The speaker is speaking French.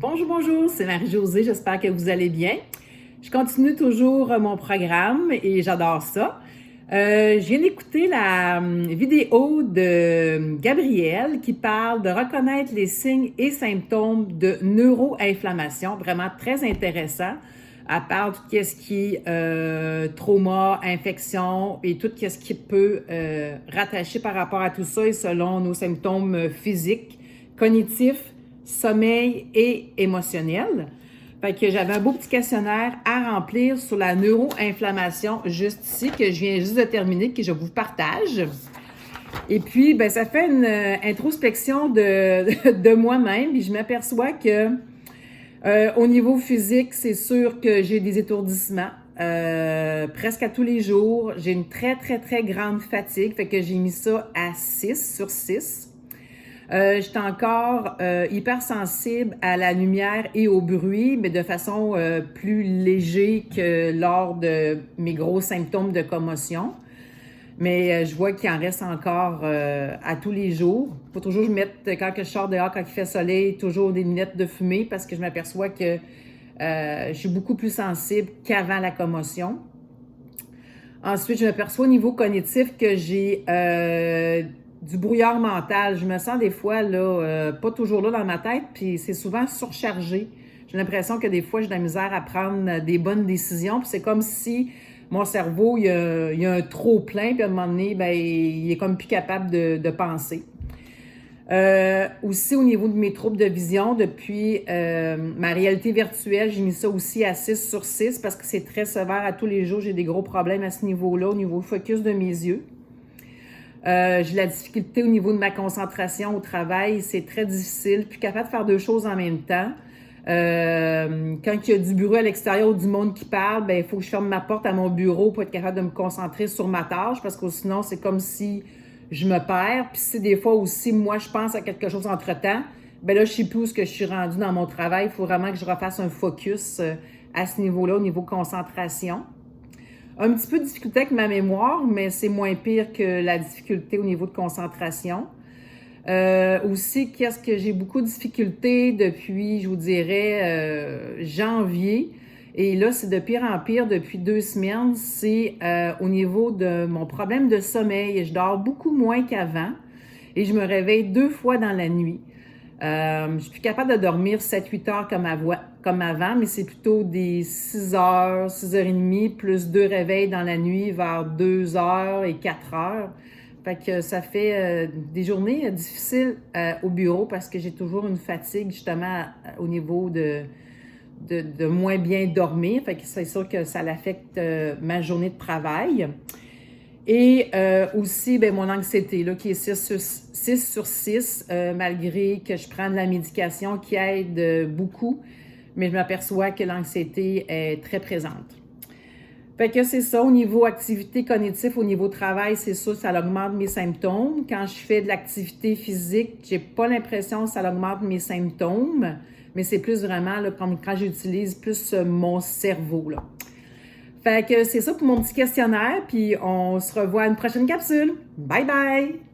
Bonjour, bonjour, c'est Marie-Josée, j'espère que vous allez bien. Je continue toujours mon programme et j'adore ça. Je viens d'écouter la vidéo de Gabrielle qui parle de reconnaître les signes et symptômes de neuroinflammation, vraiment très intéressant. Elle parle de tout ce qui est trauma, infection et tout ce qui peut rattacher par rapport à tout ça et selon nos symptômes physiques, cognitifs, sommeil et émotionnel. Fait que j'avais un beau petit questionnaire à remplir sur la neuroinflammation juste ici, que je viens juste de terminer, que je vous partage. Et puis, ben, ça fait une introspection de moi-même, puis je m'aperçois que au niveau physique, c'est sûr que j'ai des étourdissements presque à tous les jours. J'ai une très, très, très grande fatigue, fait que j'ai mis ça à 6 sur 6. J'étais encore hypersensible à la lumière et au bruit, mais de façon plus léger que lors de mes gros symptômes de commotion. Mais je vois qu'il en reste encore à tous les jours. Il faut toujours que je mette, quand je sors dehors, quand il fait soleil, toujours des lunettes de fumée parce que je m'aperçois que je suis beaucoup plus sensible qu'avant la commotion. Ensuite, je m'aperçois au niveau cognitif que j'ai du brouillard mental. Je me sens des fois là, pas toujours là dans ma tête, puis c'est souvent surchargé. J'ai l'impression que des fois, j'ai de la misère à prendre des bonnes décisions, puis c'est comme si mon cerveau, il y a un trop-plein, puis à un moment donné, ben, il est comme plus capable de penser. Aussi, au niveau de mes troubles de vision, depuis ma réalité virtuelle, j'ai mis ça aussi à 6 sur 6 parce que c'est très sévère à tous les jours. J'ai des gros problèmes à ce niveau-là, au niveau focus de mes yeux. J'ai la difficulté au niveau de ma concentration au travail. C'est très difficile. Plus capable de faire deux choses en même temps. Quand il y a du bruit à l'extérieur ou du monde qui parle, ben il faut que je ferme ma porte à mon bureau pour être capable de me concentrer sur ma tâche parce que sinon, c'est comme si je me perds. Puis si des fois aussi, moi, je pense à quelque chose entre-temps, ben là, je sais plus où ce que je suis rendue dans mon travail. Il faut vraiment que je refasse un focus à ce niveau-là, au niveau concentration. Un petit peu de difficulté avec ma mémoire, mais c'est moins pire que la difficulté au niveau de concentration. Aussi, qu'est-ce que j'ai beaucoup de difficultés depuis, je vous dirais, janvier. Et là, c'est de pire en pire depuis 2 semaines. C'est au niveau de mon problème de sommeil. Je dors beaucoup moins qu'avant et je me réveille 2 fois dans la nuit. Je suis plus capable de dormir 7-8 heures comme avant, mais c'est plutôt des 6 heures, 6h30, plus 2 réveils dans la nuit vers 2 heures et 4 heures. Fait que ça fait des journées difficiles au bureau parce que j'ai toujours une fatigue justement au niveau de moins bien dormir. Fait que c'est sûr que ça affecte ma journée de travail. Et aussi, ben, mon anxiété, là, qui est 6 sur 6, malgré que je prends de la médication qui aide beaucoup, mais je m'aperçois que l'anxiété est très présente. Fait que c'est ça, au niveau activité cognitive, au niveau travail, c'est ça, ça augmente mes symptômes. Quand je fais de l'activité physique, j'ai pas l'impression que ça augmente mes symptômes, mais c'est plus vraiment là, quand j'utilise plus mon cerveau, là. Fait que c'est ça pour mon petit questionnaire, puis on se revoit à une prochaine capsule. Bye bye!